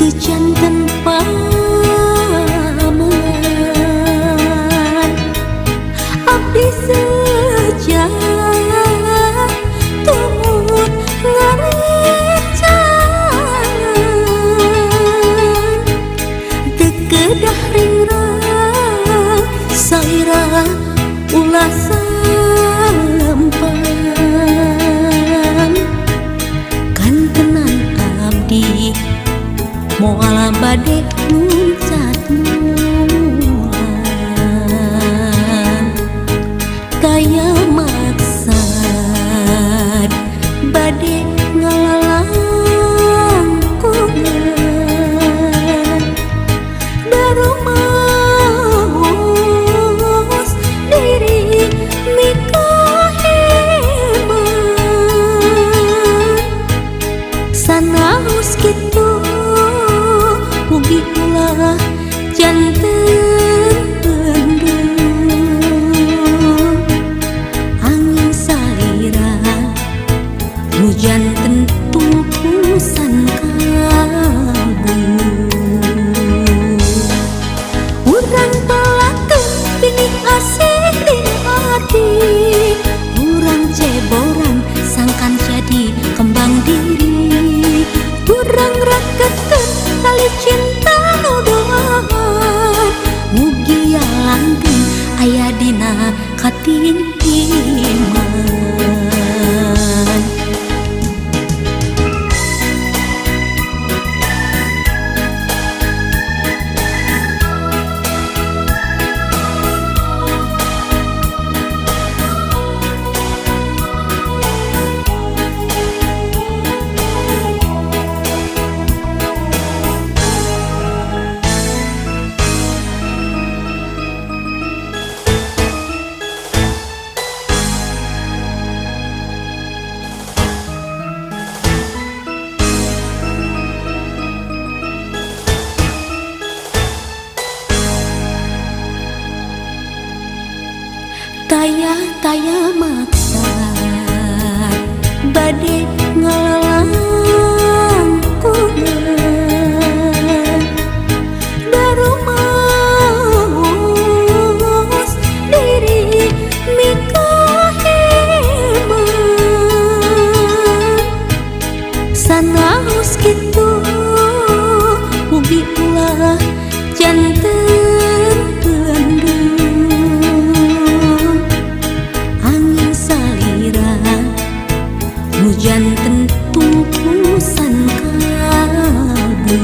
teu janten pamean abdi seja tumut ngarecan teu kedah ringrang saira ulah sampan kan tenan abdi moal bade muncat mulan kaya maksad bade ngalalangkungan darumaos diri mikaheman sanaos kitu mugi ulah janten pendem angin salira nu janten tungkusan kalbu urang pelakeun pinih asih di hati urang ceboran sangkan jadi kembang diri urang rakeun tali cinta nu doa mugi langgeng aya dina katindiman taya maksa bade ngalalangkungan darumaos diri mikaheman sanaos kitu mugi ulah janten pendem angin salira nu janten tungkusan kalbu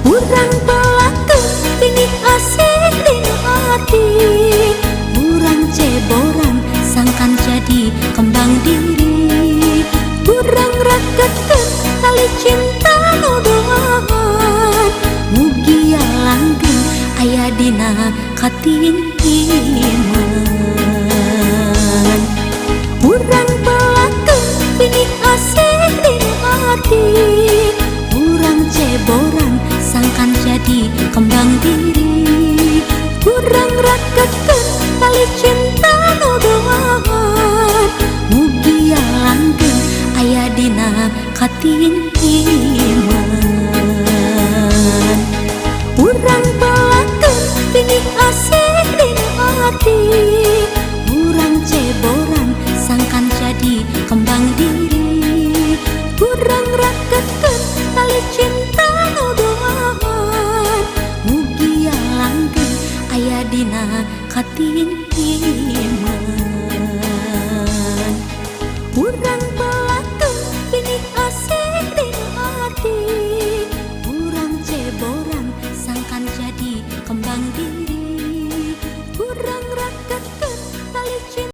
urang pelakeun pinih asih di hati urang ceboran sangkan jadi kembang diri urang rakeun tali cinta nu doan mugi langgeng aya dina katindiman urang pelakeun pinih asih di hati urang ceboran sangkan jadi kembang diri urang rakeun tali cinta nu doan mugi langgeng aya dina katindiman urang pelakeun pinih asih di hati